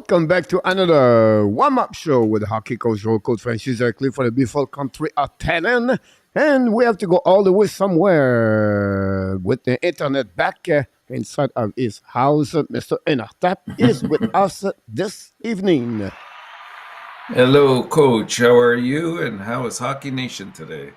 Welcome back to another warm-up show with hockey coach, roll coach Francis Cliff for the beautiful country of Thailand. And we have to go all the way somewhere with the internet back inside of his house. Mr. ENORTAP is with us this evening. Hello, Coach. How are you? And how is Hockey Nation today?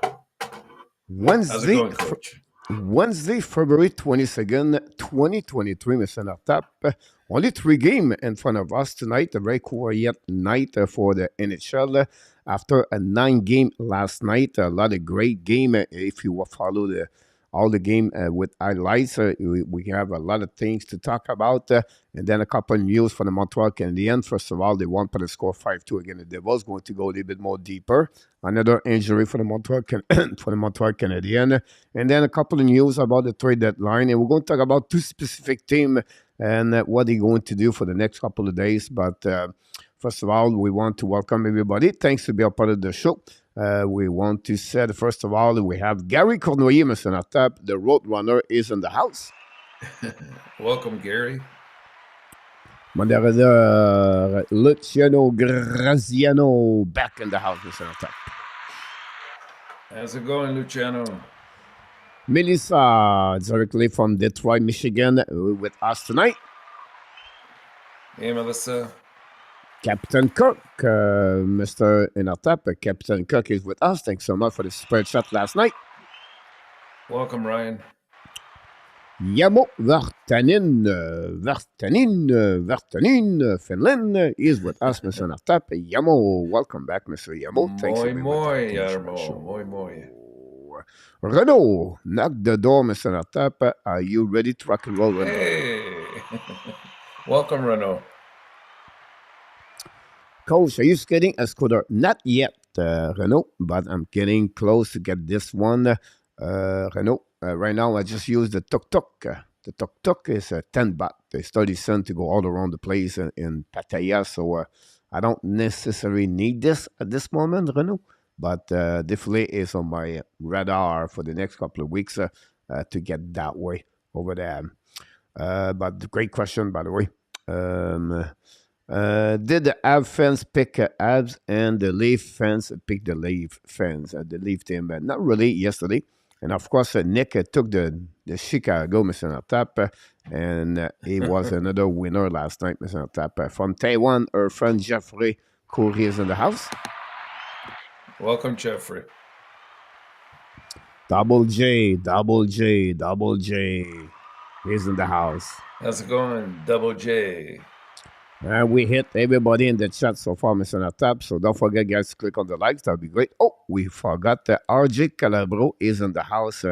How's it going, Coach? Wednesday, February 22nd, 2023, Mr. ENORTAP. Only 3 games in front of us tonight. A very quiet night for the NHL. After a 9-game last night, a lot of great game. If you follow all the game with highlights, we have a lot of things to talk about. And then a couple of news for the Montreal Canadiens. First of all, they won for the score 5-2 against the Devils. Going to go a little bit more deeper. Another injury for the Montreal Canadiens. And then a couple of news about the trade deadline. And we're going to talk about 2 specific teams and what they're going to do for the next couple of days. But first of all, we want to welcome everybody. Thanks to be a part of the show. We want to say, first of all, we have Gary Cournoyeur, Mr. ENORTAP. The Roadrunner is in the house. Welcome, Gary. Moderator Luciano Graziano back in the house, Mr. ENORTAP. How's it going, Luciano? Melissa, directly from Detroit, Michigan, with us tonight. Hey, Melissa. Captain Cook, Mr. ENORTAP. Captain Cook is with us. Thanks so much for the spread shot last night. Welcome, Ryan. Yamo Vartanin, Finland is with us, Mr. ENORTAP. Yamo, welcome back, Mr. Yamo. Thanks for being with us. Renaud, knock the door, Mr. ENORTAP. Are you ready to rock and roll, Renaud? Hey, welcome, Renaud. Coach, are you skating a scooter? Not yet, Renaud, but I'm getting close to get this one. Renaud, right now I just use the tuk-tuk. The tuk-tuk is 10 baht. It's 30 cents to go all around the place in Pattaya, so I don't necessarily need this at this moment, Renaud, but definitely is on my radar for the next couple of weeks to get that way over there. But great question, by the way. Did the Av fans pick Avs and the Leaf fans pick the Leaf fans? The Leaf team, not really yesterday. And of course, Nick took the Chicago, Mr. ENORTAP, and he was another winner last night, Mr. ENORTAP. From Taiwan, our friend Jeffrey Coury is in the house. Welcome, Jeffrey. Double J is in the house. How's it going, Double J? We hit everybody in the chat so far, Mr. ENORTAP. So don't forget, guys, to click on the likes. That would be great. Oh, we forgot RJ Calabro is in the house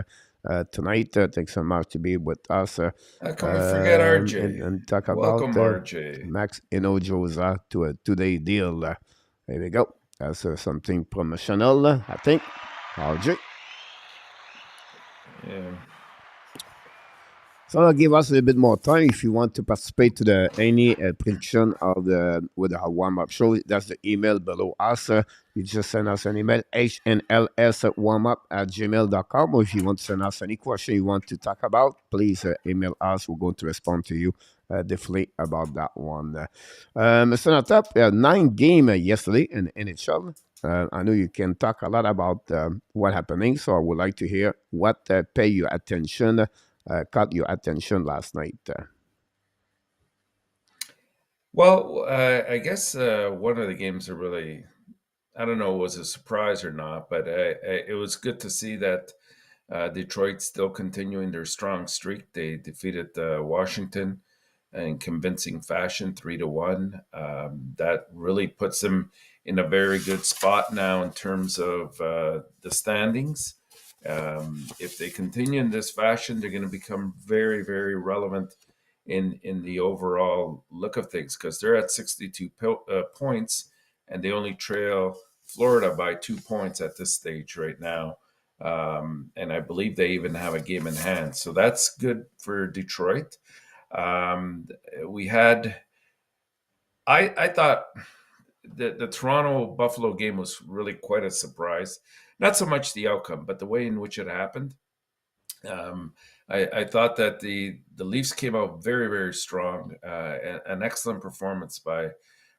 tonight. Thanks so much to be with us. How come we forget RJ? And talk Welcome, about RJ. Max Inojosa to a 2-day deal. There we go. That's something promotional, I think. RJ. Yeah. So I'll give us a little bit more time if you want to participate to any prediction of with our warm-up show. That's the email below us. You just send us an email, hnls@warmup@gmail.com. Or if you want to send us any question you want to talk about, please email us. We're going to respond to you definitely about that one. Mr. ENORTAP, 9 games yesterday in NHL. I know you can talk a lot about what's happening, so I would like to hear what pay your attention. Caught your attention last night? Well, I guess one of the games that really, I don't know, was a surprise or not, but it was good to see that Detroit still continuing their strong streak. They defeated Washington in convincing fashion, 3-1. That really puts them in a very good spot now in terms of the standings. If they continue in this fashion, they're going to become very, very relevant in the overall look of things, because they're at 62 points and they only trail Florida by 2 points at this stage right now. And I believe they even have a game in hand. So that's good for Detroit. We had, I thought the Toronto-Buffalo game was really quite a surprise. Not so much the outcome, but the way in which it happened. I thought that the Leafs came out very, very strong. An excellent performance by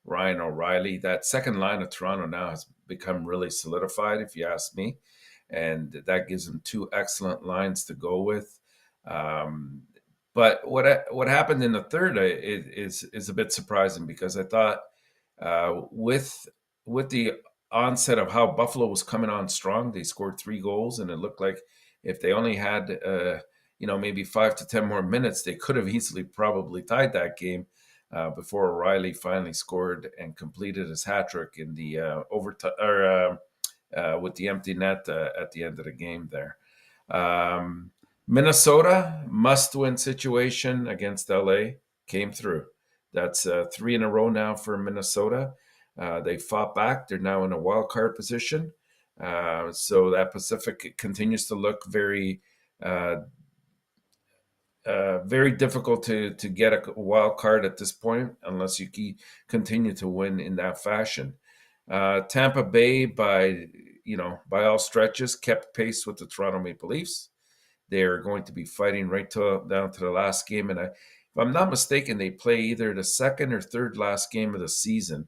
Ryan O'Reilly. That second line of Toronto now has become really solidified, if you ask me, and that gives them two excellent lines to go with. Um, but what happened in the third is a bit surprising, because I thought with the onset of how Buffalo was coming on strong, they scored 3 goals, and it looked like if they only had maybe 5 to 10 more minutes, they could have easily probably tied that game before O'Reilly finally scored and completed his hat trick in the overtime, or with the empty net at the end of the game there. Um, Minnesota must-win situation against LA came through. That's 3 in a row now for Minnesota. They fought back. They're now in a wild card position. So that Pacific continues to look uh, very difficult to get a wild card at this point, unless you continue to win in that fashion. Tampa Bay, by all stretches, kept pace with the Toronto Maple Leafs. They are going to be fighting down to the last game, and if I'm not mistaken, they play either the second or third last game of the season,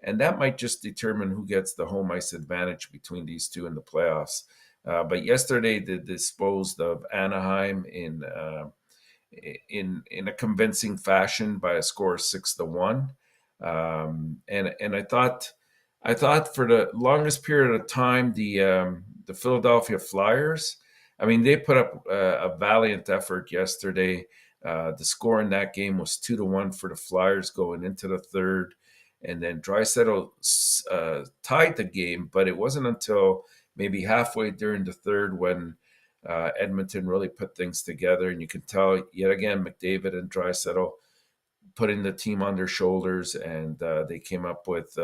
and that might just determine who gets the home ice advantage between these two in the playoffs. But yesterday, they disposed of Anaheim in a convincing fashion by a score of 6-1. And I thought for the longest period of time, the Philadelphia Flyers, I mean, they put up a valiant effort yesterday. The score in that game was 2-1 for the Flyers going into the third, and then Draisaitl tied the game, but it wasn't until maybe halfway during the third when Edmonton really put things together, and you can tell yet again McDavid and Draisaitl putting the team on their shoulders, and they came up with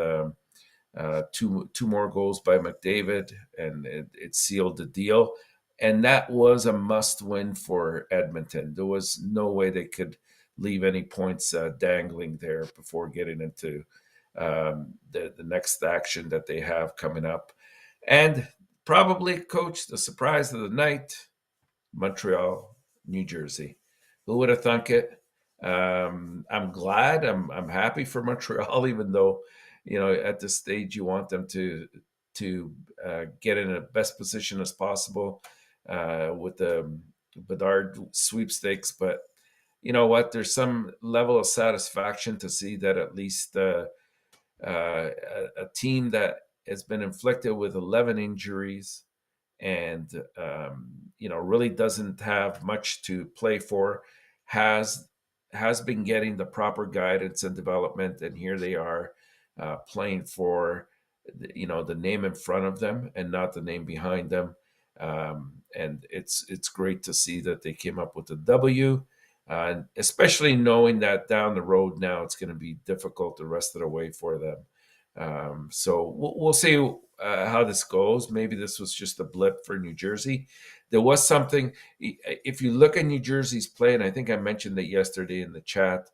two more goals by McDavid, and it sealed the deal. And that was a must win for Edmonton. There was no way they could leave any points dangling there before getting into the next action that they have coming up. And probably, Coach, the surprise of the night, Montreal, New Jersey. Who would have thunk it? I'm glad. I'm happy for Montreal, even though at this stage you want them to get in the best position as possible with the Bedard sweepstakes. But you know what? There's some level of satisfaction to see that at least a team that has been inflicted with 11 injuries and really doesn't have much to play for has been getting the proper guidance and development, and here they are playing for the name in front of them and not the name behind them. And it's great to see that they came up with a W, especially knowing that down the road now it's going to be difficult the rest of the way for them. So we'll see how this goes. Maybe this was just a blip for New Jersey. There was something, if you look at New Jersey's play, and I think I mentioned it yesterday in the chat,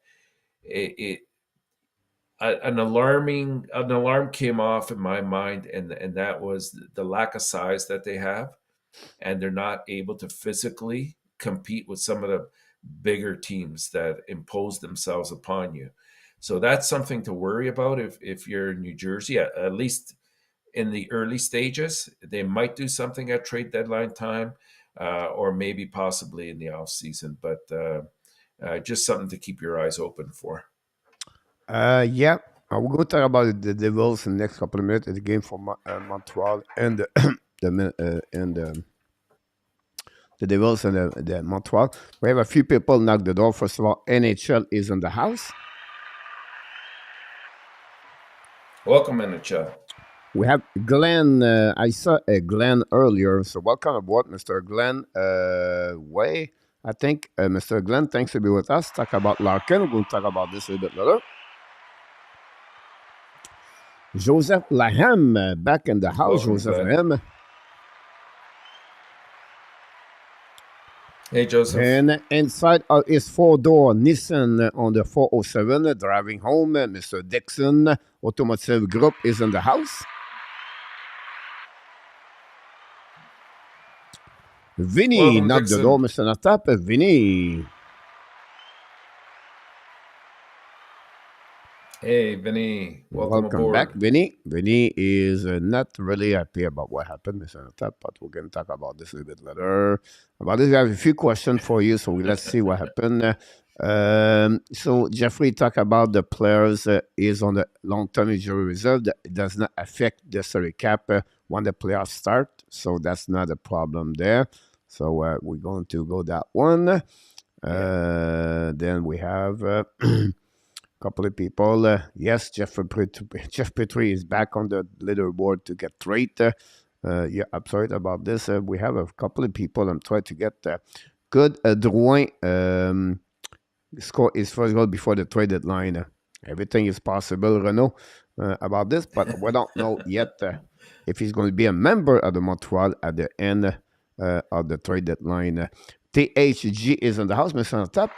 an alarm came off in my mind, and that was the lack of size that they have, and they're not able to physically compete with some of the bigger teams that impose themselves upon you. So that's something to worry about if you're in New Jersey, at least in the early stages. They might do something at trade deadline time, or maybe possibly in the off season, but just something to keep your eyes open for. Yeah, we're going to talk about the Devils in the next couple of minutes. It's a game for Montreal and the Devils and the Montreal. We have a few people knock the door. First of all, NHL is in the house. Welcome, NHL. We have Glenn. I saw Glenn earlier, so welcome aboard, Mr. Glenn. Way, I think, Mr. Glenn, thanks to be with us. Talk about Larkin. We're going to talk about this a little bit later. Joseph Laham back in the house. Welcome, Joseph Glenn. Laham. Hey, Joseph. And inside his four-door Nissan on the 407 driving home, Mr. Dixon Automotive Group is in the house. Vinny, Welcome, knock the door, Dixon. Mr. Natap. Vinny. Hey, Vinny. Welcome Welcome back, aboard. Vinny. Vinny is not really happy about what happened, Mr. Natap, but we're going to talk about this a little bit later. About this, we have a few questions for you, so let's see what happened. So Jeffrey talked about the players is on the long-term injury reserve. That it does not affect the salary cap when the playoffs start, so that's not a problem there. So we're going to go that one. Yeah. Then we have couple of people. Yes, Jeff Petrie is back on the leaderboard to get traded. Yeah, I'm sorry about this. We have a couple of people. I'm trying to get good. Drouin score his first goal before the trade deadline. Everything is possible, Renault, about this, but we don't know yet if he's going to be a member of the Montreal at the end of the trade deadline. THG is in the house, Mr. On top.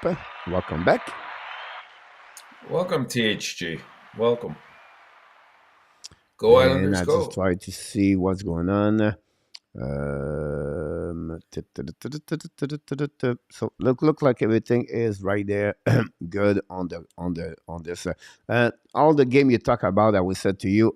Welcome back. Welcome, THG. Welcome. Go And Islanders, I just go. try to see what's going on. So look like everything is right there, good on this. All the game you talk about, I will said to you.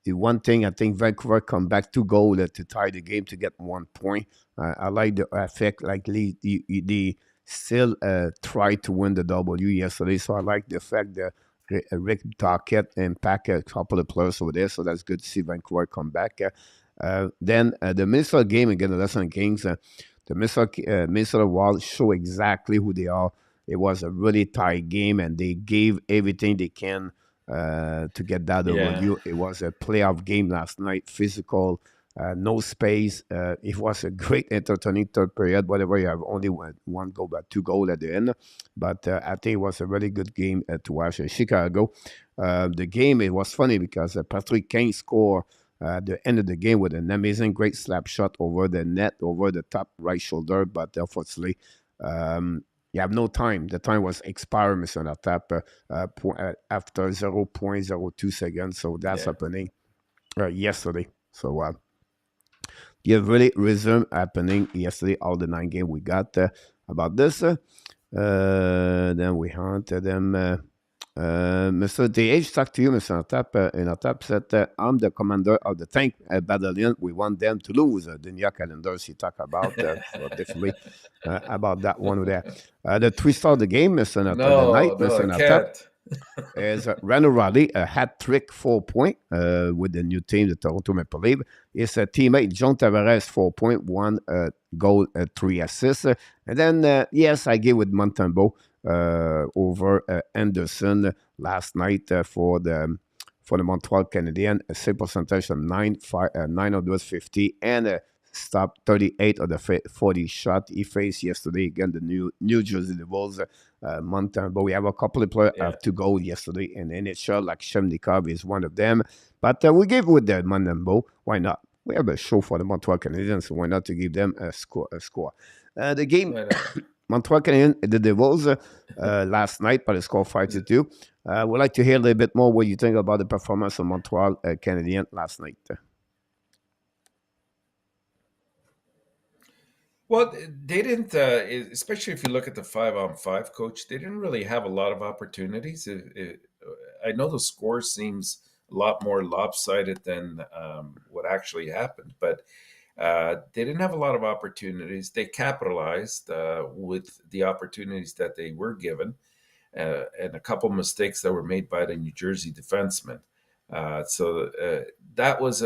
The one thing I think Vancouver come back to goal to tie the game to get 1 point. I like the effect, like they still try to win the W yesterday. So I like the fact that Rick Dockett and pack a couple of players over there. So that's good to see Vancouver come back. Then the Minnesota game against the Western Kings, the Minnesota Wild show exactly who they are. It was a really tight game, and they gave everything they can to get that Yeah. W. It was a playoff game last night, physical, no space. It was a great entertaining third period. Whatever you have only one goal, but two goals at the end. But I think it was a really good game to watch. Chicago, the game it was funny because Patrick Kane scored at the end of the game with an amazing, great slap shot over the net, over the top right shoulder. But unfortunately, you have no time. The time was expired, Mr. Tap, after 0.02 seconds. So that's Yeah. happening yesterday. So you have really resumed happening yesterday. All the 9 games we got about this. Then we hunted them. Mr. DH talked to you, Mr. Tap, and Tap said, I'm the commander of the tank battalion. We want them to lose. The new calendars he talked about, so definitely about that one there. The twist of the game, the No, night, no, I Mr. Tap, can't. is Randall Riley, a hat trick 4 point with the new team, the Toronto Maple Leafs. His teammate John Tavares 4 point, 1 goal, 3 assists. And then, yes, I give with Montembeault over Anderson last night for the Montreal Canadiens, a save percentage of 950 and stopped 38 of the 40 shot he faced yesterday against the New Jersey Devils. But we have a couple of players Yeah. have to go yesterday in NHL, like Shemnikov is one of them. But we gave with the Montembeault. Why not? We have a show for the Montreal Canadiens, so why not to give them a score? The game, Why not? Montreal Canadiens, the Devils last night, by the score 5-2. Would like to hear a little bit more what you think about the performance of Montreal Canadiens last night. Well, they didn't, especially if you look at the 5-on-5 coach, they didn't really have a lot of opportunities. I know the score seems a lot more lopsided than what actually happened, but they didn't have a lot of opportunities. They capitalized with the opportunities that they were given, and a couple mistakes that were made by the New Jersey defensemen. So that was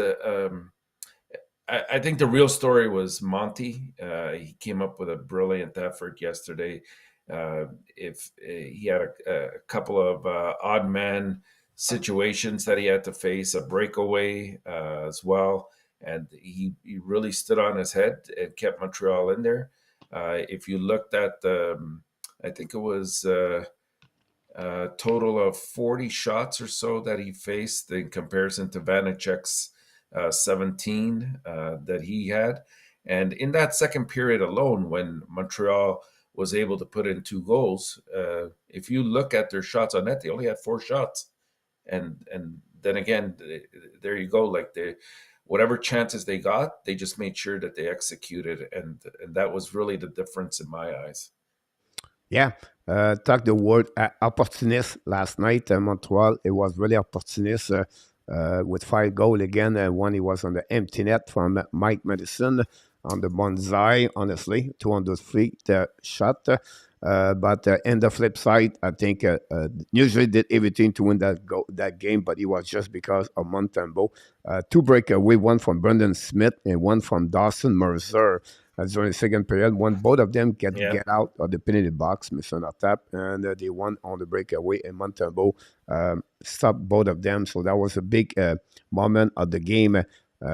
I think the real story was Monty. He came up with a brilliant effort yesterday. If he had a couple of odd man situations that he had to face, a breakaway as well, and he really stood on his head and kept Montreal in there. If you looked at I think it was a total of 40 shots or so that he faced in comparison to Vanacek's 17 that he had. And in that second period alone, when Montreal was able to put in 2 goals, if you look at their shots on net, they only had 4 shots. And then again, there you go. Like whatever chances they got, they just made sure that they executed, and that was really the difference in my eyes. Yeah, talk the word opportunist last night. Montreal, it was really opportunist with 5 goals again. One, it was on the empty net from Mike Madison on the bonsai, honestly, 200 feet shot. But in the flip side, I think usually did everything to win that game, but it was just because of Montembeault. 2 breakaway, one from Brendan Smith and one from Dawson Mercer during the second period. When both of them Yeah, get out of the penalty box, ENORTAP, and they won on the breakaway, and Montembeault stopped both of them. So that was a big moment of the game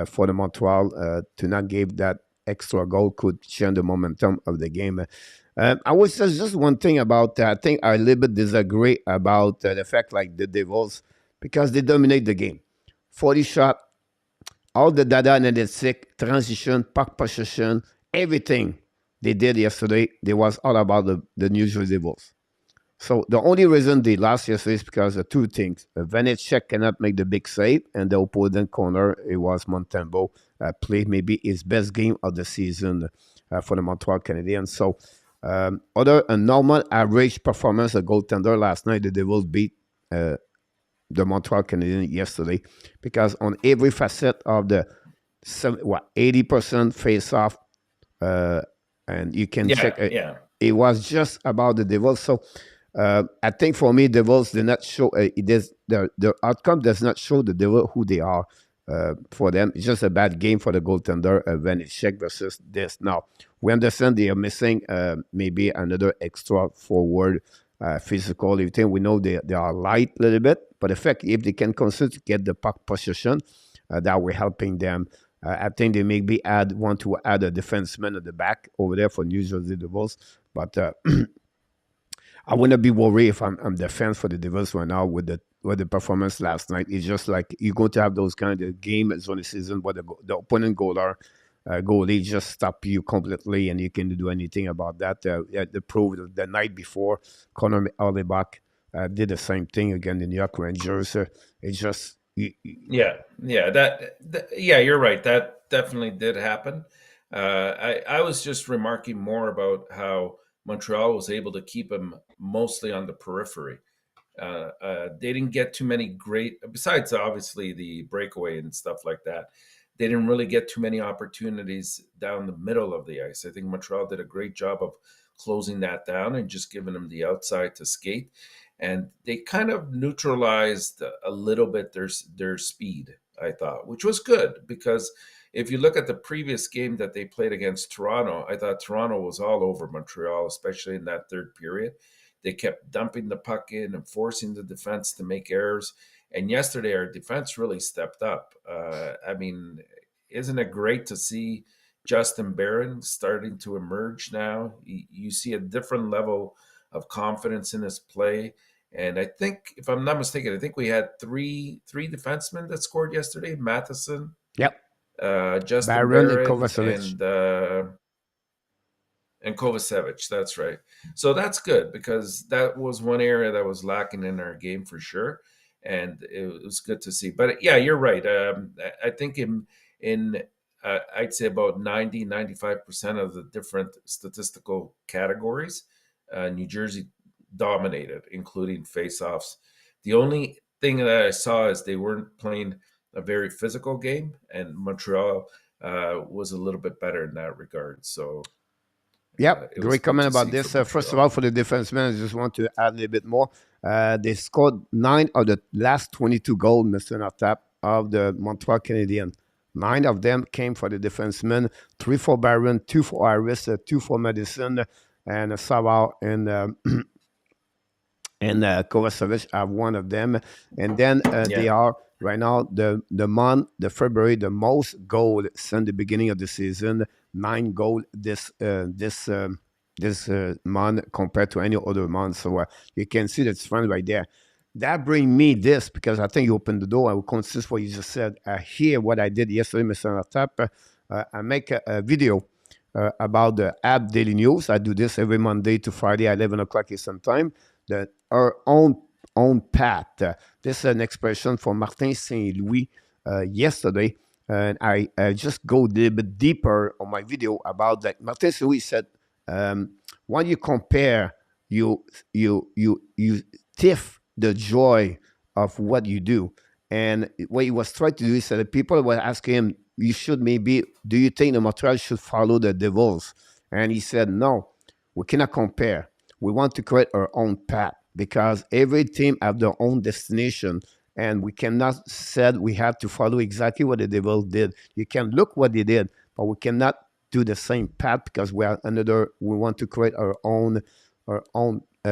for the Montreal to not give that extra goal could change the momentum of the game. I would say just one thing about that. I think I a little bit disagree about the fact like the Devils because they dominate the game. 40 shot, all the data analytics, transition, puck possession, everything they did yesterday, they was all about the New Jersey Devils. So the only reason they lost yesterday is because of two things. Vanecek cannot make the big save, and the opponent corner, it was Montembeault, played maybe his best game of the season for the Montreal Canadiens. So other a normal average performance, a goaltender last night, the Devils beat the Montreal Canadiens yesterday because on every facet of the 80% face off, and you can yeah, check it was just about the Devils. So I think for me, Devils did not show the outcome does not show the Devils who they are. For them, it's just a bad game for the goaltender Vanecek versus this. Now we understand they are missing maybe another extra forward physical. Everything we know they are light a little bit, but the fact if they can continue to get the puck possession, that will helping them. I think they maybe want to add a defenseman at the back over there for New Jersey Devils, but I wouldn't be worried if I'm the fans for the Devils right now with the performance last night. It's just like you're going to have those kind of games on the season where the opponent goalie just stop you completely and you can do anything about that. The proof the night before, Connor Alibach did the same thing again in New York Rangers. It's just yeah, yeah. Yeah, you're right. That definitely did happen. I was just remarking more about how Montreal was able to keep him mostly on the periphery. They didn't get too many great, besides obviously the breakaway and stuff like that. They didn't really get too many opportunities down the middle of the ice. I think Montreal did a great job of closing that down and just giving them the outside to skate. And they kind of neutralized a little bit their speed, I thought, which was good because if you look at the previous game that they played against Toronto, I thought Toronto was all over Montreal, especially in that third period. They kept dumping the puck in and forcing the defense to make errors. And yesterday, our defense really stepped up. I mean, isn't it great to see Justin Barron starting to emerge now? You see a different level of confidence in his play. And I think, if I'm not mistaken, I think we had three defensemen that scored yesterday: Matheson, yep, Justin Baron and Barron, Kovacevic. and Kovacevic. That's right. So that's good because that was one area that was lacking in our game for sure, and it was good to see. But yeah, you're right. I think in I'd say about 90-95% of the different statistical categories, New Jersey dominated, including faceoffs. The only thing that I saw is they weren't playing a very physical game, and Montreal was a little bit better in that regard. So Yep, it was great good comment to about see for this. First of all, Montreal. for the defensemen, I just want to add a little bit more. They scored 9 of the last 22 goals, Mr. Nortap, of the Montreal Canadiens. 9 of them came for the defensemen, 3 for Barron, 2 for Iris, 2 for Madison, and Savard and Kovacevic have one of them. And then they Yeah, are right now the February the most goal since the beginning of the season. 9 goal this month compared to any other month. So you can see that's fun right there. That bring me this because I think you opened the door. I will consist what you just said. I hear what I did yesterday, Mr. Tap. I make a video about the app Daily News. I do this every Monday to Friday at 11 o'clock Eastern Time. Our own path. This is an expression from Martin Saint Louis yesterday. and I just go a little bit deeper on my video about that. Martin Louis said, um, when you compare, you you tiff the joy of what you do. And what he was trying to do is that the people were asking him, you should maybe, do you think the Montreal should follow the Devils? And he said, no, we cannot compare. We want to create our own path because every team have their own destination, and we cannot said we have to follow exactly what the Devils did. You can look what they did, but we cannot do the same path because we are another. We want to create our own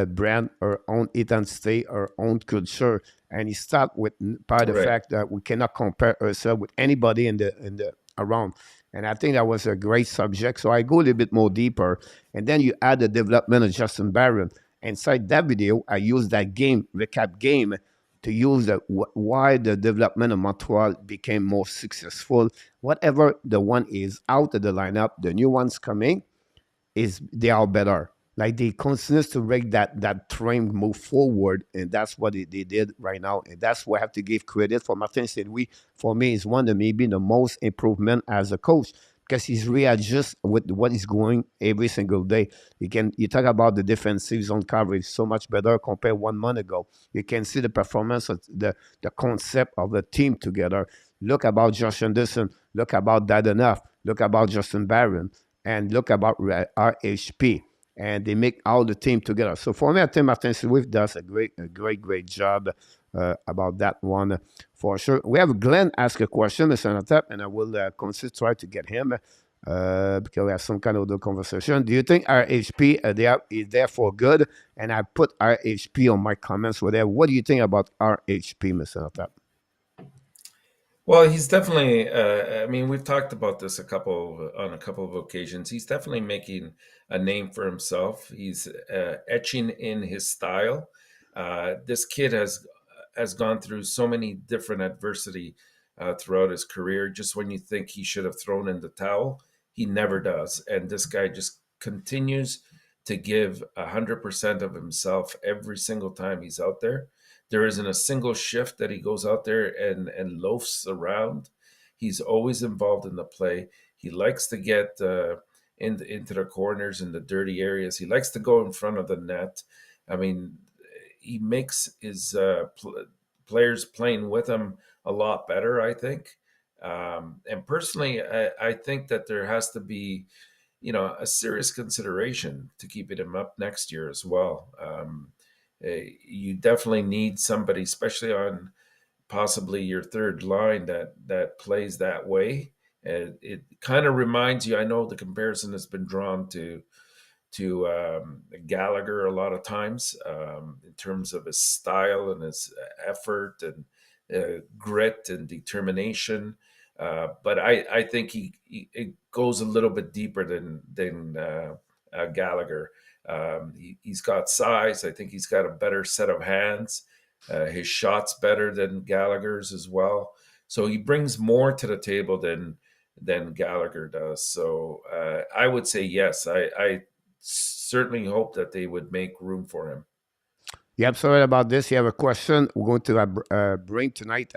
brand, our own identity, our own culture, and it start with by the Right. fact that we cannot compare ourselves with anybody in the around. And I think that was a great subject. So I go a little bit more deeper, and then you add the development of Justin Barron. Inside that video, I use that game recap game to use why the development of Montreal became more successful. Whatever the one is out of the lineup, the new ones coming is they are better. Like they continue to make that train move forward, and that's what they did right now. And that's why I have to give credit for Martin Saint Louis. For me, is one of maybe the most improvement as a coach because he's readjust with what is going every single day. You talk about the defensive zone coverage so much better compared 1 month ago. You can see the performance of the concept of the team together. Look about Josh Anderson. Look about that enough. Look about Justin Barron and look about RHP, and they make all the team together. So for me, I think Martin Swift does a great job about that one for sure. We have Glenn ask a question, Mr. Natap, and I will consider try to get him because we have some kind of other conversation. Do you think RHP is there for good? And I put RHP on my comments with there. What do you think about RHP, Mr. Natap? Well, he's definitely. I mean, we've talked about this on a couple of occasions. He's definitely making a name for himself. He's etching in his style. This kid has gone through so many different adversity throughout his career. Just when you think he should have thrown in the towel, he never does. And this guy just continues to give 100% of himself every single time he's out there. There isn't a single shift that he goes out there and loafs around. He's always involved in the play. He likes to get into the corners and the dirty areas. He likes to go in front of the net. I mean, he makes his players playing with him a lot better, I think. And personally, I think that there has to be, a serious consideration to keeping him up next year as well. You definitely need somebody, especially on possibly your third line, that plays that way. It kind of reminds you. I know the comparison has been drawn to Gallagher a lot of times in terms of his style and his effort and grit and determination. But I think it goes a little bit deeper than Gallagher. He's got size. I think he's got a better set of hands. His shot's better than Gallagher's as well. So he brings more to the table than Gallagher does. So I would say yes. I certainly hope that they would make room for him. Yep, sorry about this. You have a question. We're going to bring tonight,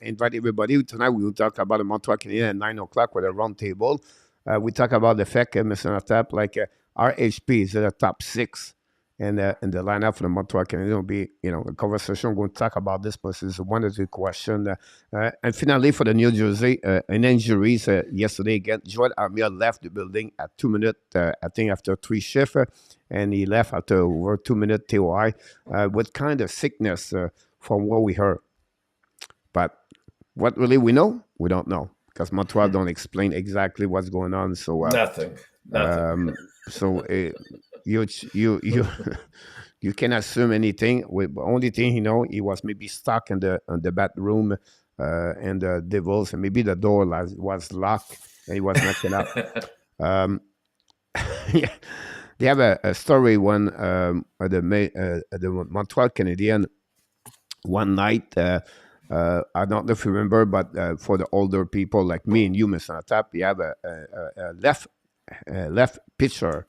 invite everybody. Tonight we will talk about the Montreal Canadiens at 9 o'clock with a round table. We talk about the fact, Mr. Natap, like RHP is in the top six in the lineup for the Montreal Canadiens. Will be, a conversation. We're going to talk about this, but it's one of the question. And finally, for the New Jersey, an injuries yesterday again, Joel Armia left the building at 2 minutes, I think after three shifts. And he left after over 2 minute TOI with kind of sickness from what we heard. But what really we know, we don't know because Montreal don't explain exactly what's going on. So, Nothing. so you you can assume anything. With the only thing he was maybe stuck in the bathroom and the Devils, and maybe the door was locked and he was knocking out. Um, yeah. They have a story when the Montreal Canadiens one night. I don't know if you remember, but for the older people like me and you, Mr. Natap, you have a left pitcher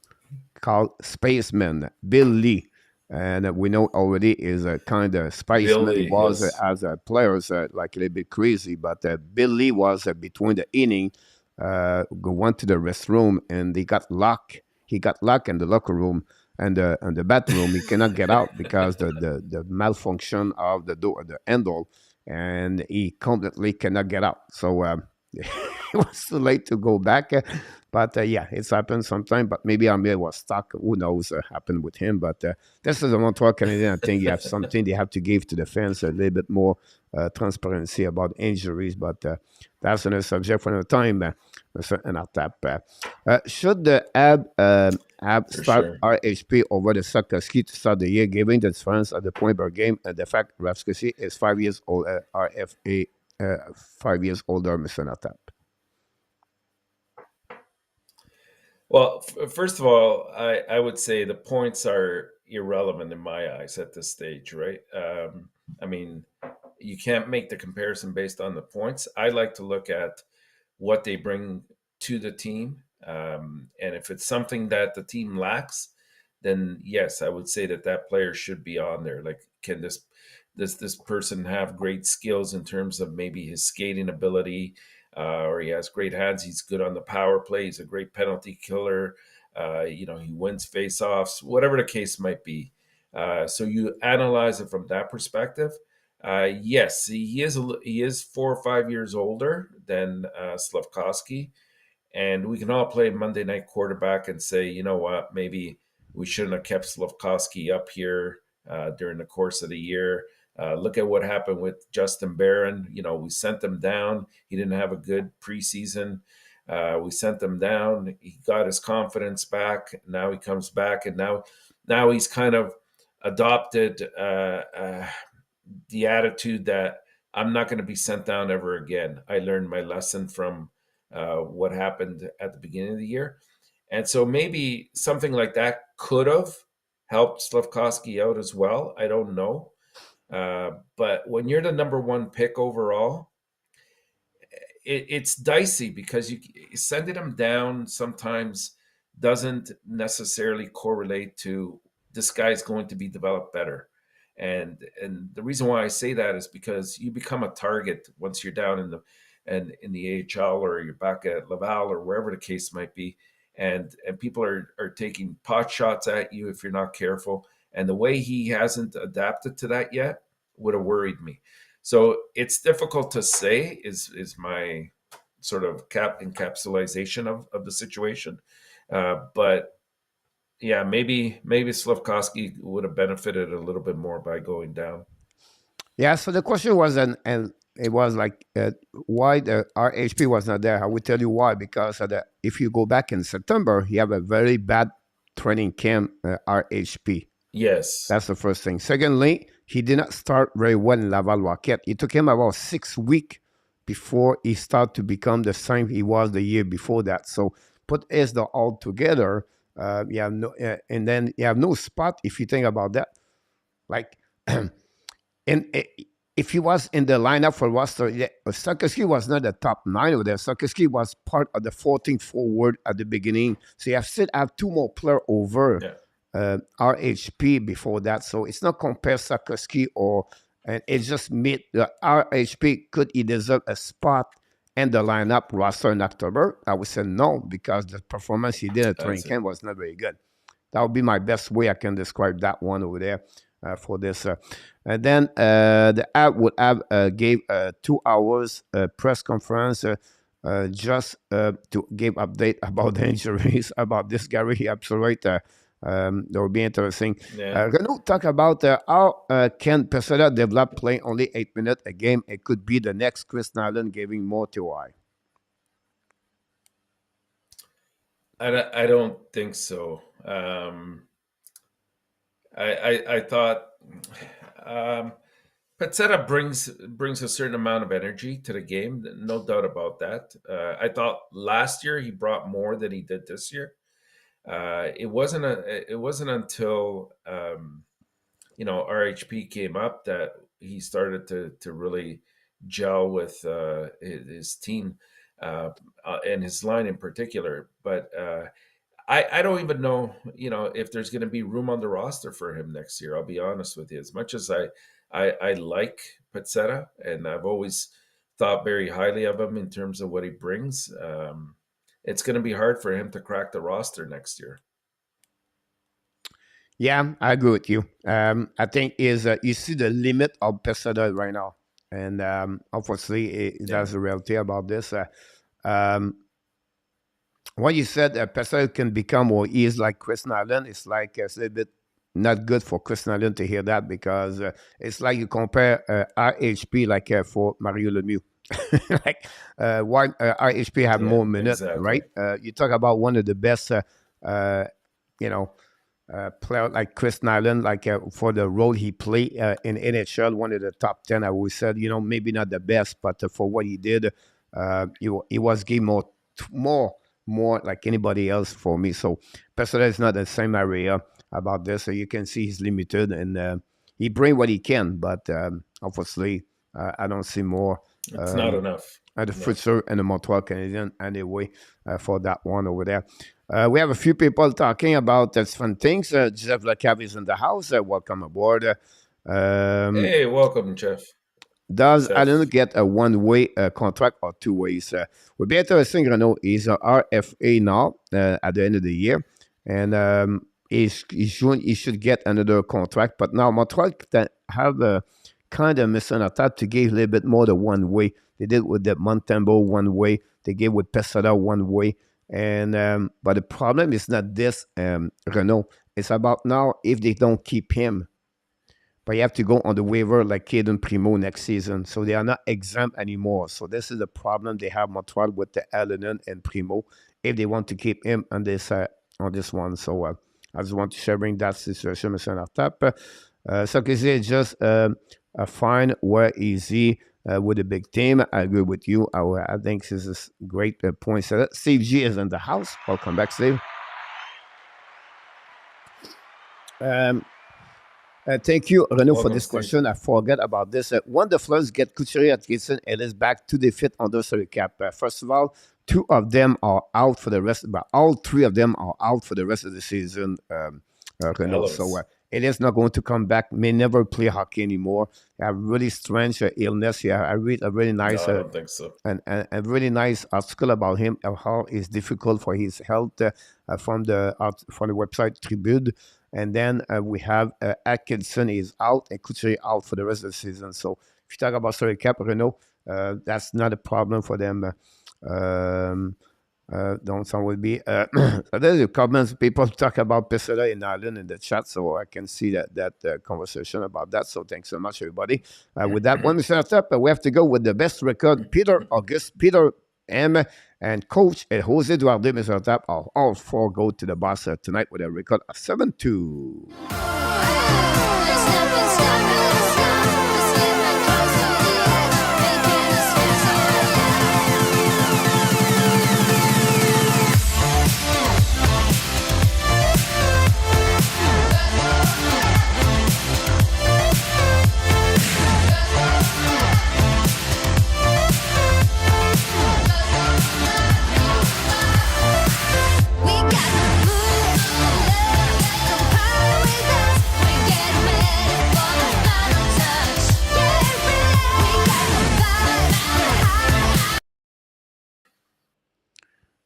called Spaceman Bill Lee. and we know already is a kind of Spiceman. He Billy, was yes, as a player, like a little bit crazy, but Billy was between the inning, went to the restroom and he got locked. He got locked in the locker room and the bathroom. He cannot get out because the malfunction of the door, the handle, and he completely cannot get out. So it was too late to go back. But yeah, it's happened sometime. But maybe Amir was stuck. Who knows? Happened with him. But this is a Montreal Canadian. I think you have something they have to give to the fans, a little bit more transparency about injuries. But that's another subject for another time. Mr. ENORTAP. Should the AB for start sure. RHP over the Sakowski to start the year, given the difference at the point per game and the fact Rafsky is 5 years old, RFA 5 years older, Mr. ENORTAP? Well, first of all, I would say the points are irrelevant in my eyes at this stage, right? I mean, you can't make the comparison based on the points. I like to look at what they bring to the team. And if it's something that the team lacks, then yes, I would say that that player should be on there. Like, can this person have great skills in terms of maybe his skating ability, or he has great hands. He's good on the power play. He's a great penalty killer. He wins faceoffs, whatever the case might be. So you analyze it from that perspective. Yes, he is 4 or 5 years older than Slavkovsky, and we can all play Monday night quarterback and say, you know what, maybe we shouldn't have kept Slavkovsky up here during the course of the year. Look at what happened with Justin Barron. We sent him down. He didn't have a good preseason. We sent him down. He got his confidence back. Now he comes back, and now he's kind of adopted the attitude that I'm not going to be sent down ever again. I learned my lesson from what happened at the beginning of the year. And so maybe something like that could have helped Slavkovsky out as well. I don't know. But when you're the number one pick overall, it's dicey because sending him down sometimes doesn't necessarily correlate to this guy's going to be developed better. And the reason why I say that is because you become a target once you're down in the AHL, or you're back at Laval or wherever the case might be, and people are taking pot shots at you if you're not careful. And the way he hasn't adapted to that yet would have worried me. So it's difficult to say is my sort of encapsulation of the situation. But yeah, maybe Slavkovsky would have benefited a little bit more by going down. Yeah, so the question was, and it was like, why the RHP was not there. I will tell you why. Because if you go back in September, he have a very bad training camp, RHP. Yes, That's the first thing. Secondly, he did not start very well in Laval Rocket. It took him about 6 weeks before he started to become the same he was the year before that. So put is the all together, you have no, and then you have no spot if you think about that. Like, and if he was in the lineup for roster, yeah, Sakowski was not the top nine over there. Sakowski was part of the 14th forward at the beginning. So you have still have two more players over yeah, RHP before that. So it's not compare Sakowski or, and it's just made the RHP, could he deserve a spot in the lineup roster in October? I would say no, because the performance he did at training that's it. camp was not very good. That would be my best way I can describe that one over there for this. And then the app would have gave 2 hours press conference just to give update about the injuries about this Gary Absolute. That would be interesting. Yeah, Renaud talk about how can Pessoa develop playing only 8 minutes a game. It could be the next Chris Nyland giving more to I. I don't think so. I thought um, Petzetta brings a certain amount of energy to the game, no doubt about that. I thought last year he brought more than he did this year. It wasn't until RHP came up that he started to really gel with his team, and his line in particular. But I don't even know, if there's going to be room on the roster for him next year. I'll be honest with you. As much as I like Pizzetta, and I've always thought very highly of him in terms of what he brings, it's going to be hard for him to crack the roster next year. Yeah, I agree with you. I think is you see the limit of Pesada right now, and unfortunately, Yeah, that's the reality about this. Um, what you said, Pesada can become or is like Chris Nyland. It's like it's a little bit not good for Chris Nyland to hear that because it's like you compare RHP like for Mario Lemieux. Like why RHP have yeah, more minutes, exactly. right? You talk about one of the best, uh, you know, player like Chris Nyland, like for the role he played in NHL, one of the top 10. I always said, maybe not the best, but for what he did, he was game more, more like anybody else for me. So Pessoa is not the same area about this. So you can see he's limited and he bring what he can, but obviously I don't see more. It's not Um, enough. at the No. future and the Montreal Canadian anyway for that one over there. We have a few people talking about fun things. Jeff Lecave is in the house. Welcome aboard. Um, Hey, welcome, Jeff. does Allen Seth. get a one-way contract or two ways? We'll be interesting. Renault is a RFA now at the end of the year, and he should get another contract. But now Montreal have a kind of missing a tap to give a little bit more the one way. They did with the Montembeau one way. They gave with Pesada one way. And but the problem is not this Renault. It's about now if they don't keep him, but you have to go on the waiver like Caden Primo next season. So they are not exempt anymore. So this is the problem they have Montreal with the Allen and Primo if they want to keep him on this one. So I just want to sharing that situation, Mr. Nartap. So is just a fine, where easy with a big team. I agree with you. I think this is a great point. So Steve G is in the house. Welcome back, Steve. Um, thank you, Renaud, for Welcome, this Steve. question. I forgot about this. When the Flyers get Couturier, Atkinson, it is back to defeat under salary cap. First of all, two of them are out for the rest, but all three of them are out for the rest of the season, Renaud. So Ellis. it is not going to come back. May never play hockey anymore. Have really strange illness. Yeah, I read a really No, nice I don't think so. and a really nice article about him, how it's difficult for his health from the website Tribune. And then we have Atkinson is out and Couturier out for the rest of the season. So if you talk about salary cap, Renault, that's not a problem for them. Um, don't sound will be. So there's the comments. People talk about Pessoa in Ireland in the chat, so I can see that conversation about that. So thanks so much, everybody. With that one, Mr. Top, we have to go with the best record. Peter August, Peter M, and Coach Jose Duarte, Mr. Top, all four go to the boss tonight with a record of 7-2.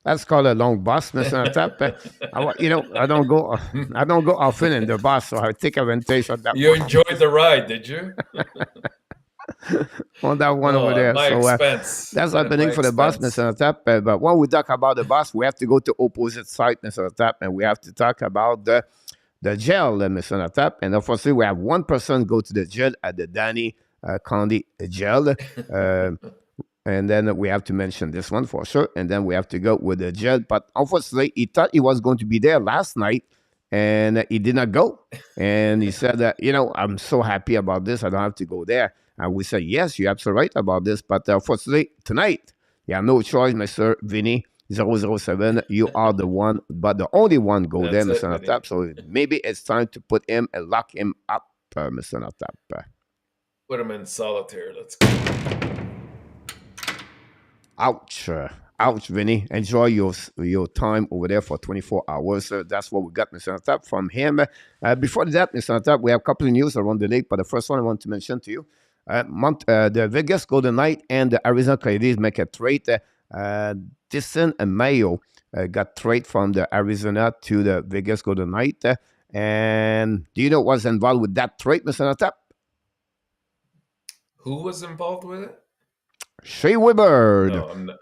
That's called a long bus, Mr. Tap. I don't go often in the bus, so I take advantage of that You one. enjoyed the ride, did you? On that one over Oh, at there. my So expense. that's At my happening for the bus, expense. Mr. Tap. But when we talk about the bus, we have to go to opposite side, Mr. Tap, and we have to talk about the jail, Mr. Tap. And unfortunately, we have one person go to the jail at the Danny County jail. And then we have to mention this one for sure. And then we have to go with the jail. But unfortunately, he thought he was going to be there last night and he did not go. And he said, I'm so happy about this. I don't have to go there. And we said, yes, you're absolutely right about this. But unfortunately, tonight, you have no choice, Mr. Vinny 007. You are the one, but the only one go there, That's it, Mr. Vinny. Natap. So maybe it's time to put him and lock him up, Mr. Natap. Put him in solitaire. Let's go. Ouch. Ouch, Vinny. Enjoy your time over there for 24 hours. That's what we got, Mr. Antap, from him. Before that, Mr. Antap, we have a couple of news around the league, but the first one I want to mention to you, the Vegas Golden Knight and the Arizona Coyotes make a trade. Disson and Mayo got trade from the Arizona to the Vegas Golden Knight. And do you know what's involved with that trade, Mr. Antap? Who was involved with it? Shea Weber. No, I'm not.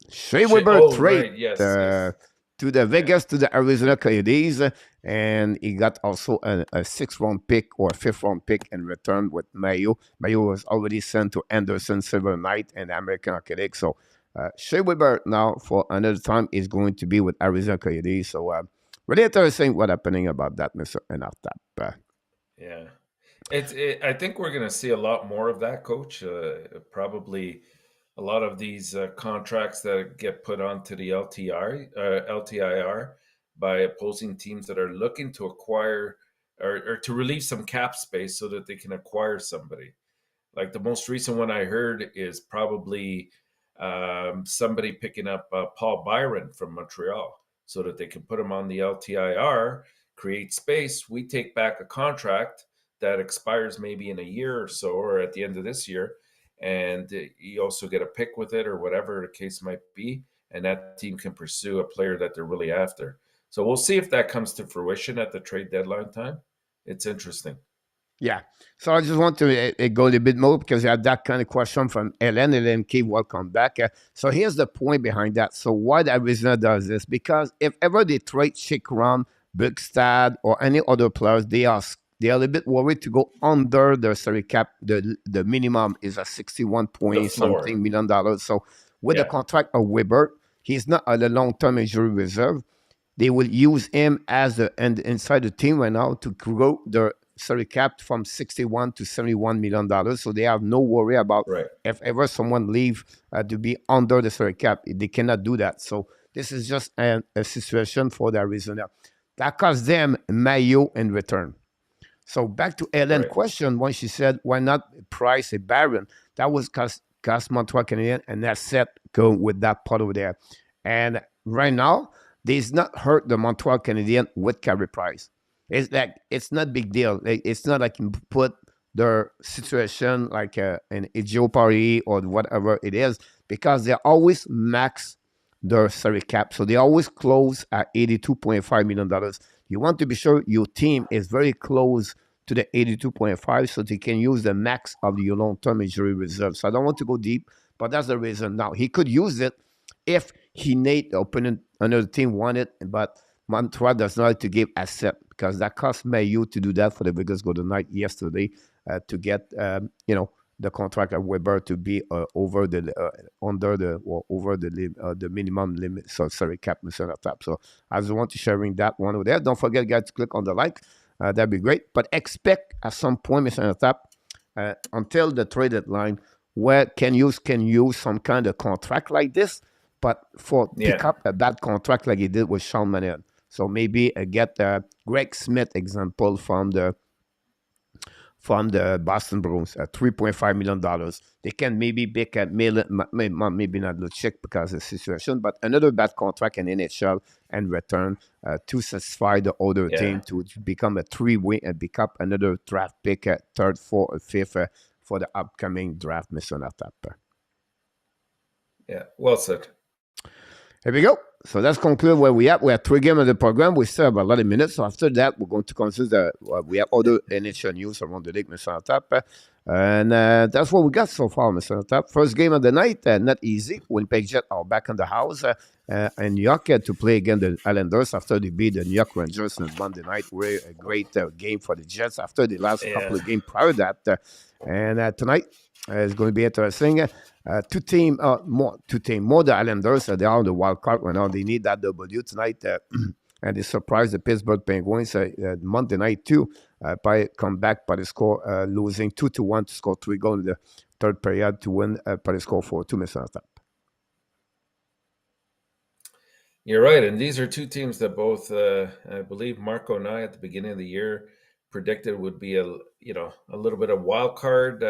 Shea Weber Oh, trade right. Yes, uh, yes. to the Yeah, Vegas to the Arizona Coyotes, and he got also a sixth-round pick or a fifth-round pick in return with Mayo. Mayo was already sent to Anderson Silver Knight and American Athletic. So Shea Weber now for another time is going to be with Arizona Coyotes. So really interesting what happening about that, Mr. Enartap. yeah. I think we're going to see a lot more of that, Coach. Probably a lot of these contracts that get put onto the LTIR by opposing teams that are looking to acquire or to relieve some cap space so that they can acquire somebody. Like the most recent one I heard is probably somebody picking up Paul Byron from Montreal so that they can put him on the LTIR, create space. We take back a contract that expires maybe in a year or so, or at the end of this year, and you also get a pick with it, or whatever the case might be, and that team can pursue a player that they're really after. So we'll see if that comes to fruition at the trade deadline time. It's interesting. Yeah. So I just want to go a little bit more because I had that kind of question from Ellen. Ellen K, welcome back. So here's the point behind that. So why the Arizona does this? Because if ever they trade Chikram, Bugstad, or any other players, they are a little bit worried to go under the salary cap. The minimum is a 61 The point floor. something $1 million. So with the Yeah, contract of Weber, he's not on the long term injury reserve. They will use him as and inside the team right now to grow their salary cap from 61 to $71 million. So they have no worry about right, if ever someone leave to be under the salary cap. They cannot do that. So this is just a situation for the Arizona. That costs them Mayo in return. So back to Ellen's right, question when she said, why not price a Baron? That was cost Montreal Canadian and that's set go with that part over there. And right now, there's not hurt the Montreal Canadian with carry price. It's like it's not big deal. It's not like you put their situation like an Igio party or whatever it is because they always max their salary cap. So they always close at $82.5 million. You want to be sure your team is very close to the 82.5 so they can use the max of your long-term injury reserve. So I don't want to go deep, but that's the reason. Now, he could use it if he need the opponent, another team want it, but Montreal does not like to give asset because that cost Mayu to do that for the Vegas Golden Knight yesterday to get, the contract of Weber to be over the under the or over the minimum limit. So sorry, cap Mr. Tap. So I just want to sharing that one over there. Don't forget, guys, to click on the like. That'd be great. But expect at some point, Mr. Tap, until the trade deadline, where can use some kind of contract like this, but for pick yeah, up a bad contract like he did with Sean Manel. So maybe get Greg Smith example from the Boston Bruins at $3.5 million. They can maybe make a maybe not the check because of the situation, but another bad contract in NHL and return to satisfy the other yeah, team to become a three-way and become another draft pick at third, fourth, or fifth for the upcoming draft, Mr. Natap. yeah. Well said. Here we go. So let's conclude where we at. We have three games of the program. We still have a lot of minutes. So after that, we're going to consider we have other NHL news around the league, Mr. Tap. And that's what we got so far, Mr. Tap. First game of the night, not easy. Winnipeg Jets are back in the house in New York to play against the Islanders after they beat the New York Rangers on Monday night. Really a great game for the Jets after the last couple Yeah, of games prior to that. And tonight is going to be interesting. More the Islanders. They are on the wild card right now. They need that W tonight, and they surprised the Pittsburgh Penguins Monday night too. By come back by the score, losing 2-1 to score 3 goals in the third period to win by the score 4-2. Mr. Tap. you're right. And these are two teams that both, I believe, Marco and I at the beginning of the year predicted would be a little bit of wild card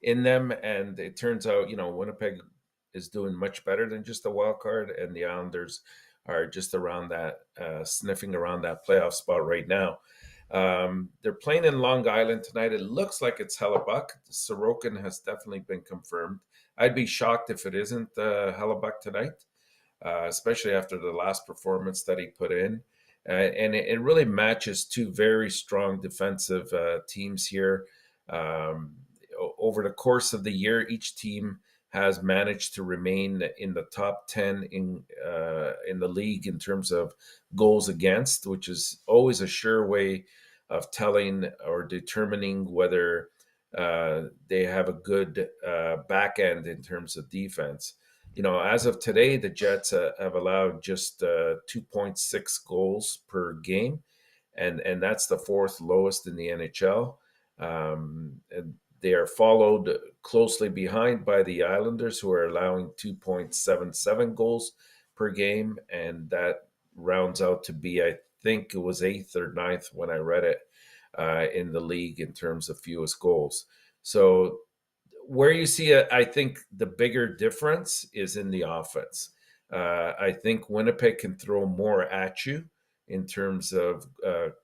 in them, and it turns out Winnipeg is doing much better than just a wild card, and the Islanders are just around that, sniffing around that playoff spot right now. They're playing in Long Island tonight. It looks like it's Hellebuck. Sorokin has definitely been confirmed. I'd be shocked if it isn't Hellebuck tonight, especially after the last performance that he put in. And it really matches two very strong defensive teams here. Over the course of the year, each team has managed to remain in the top 10 in the league in terms of goals against, which is always a sure way of telling or determining whether they have a good back end in terms of defense. As of today, the Jets have allowed just 2.6 goals per game, and that's the fourth lowest in the NHL. And they are followed closely behind by the Islanders, who are allowing 2.77 goals per game, and that rounds out to be, I think it was eighth or ninth when I read it, in the league in terms of fewest goals. So where you see, I think the bigger difference is in the offense. I think Winnipeg can throw more at you in terms of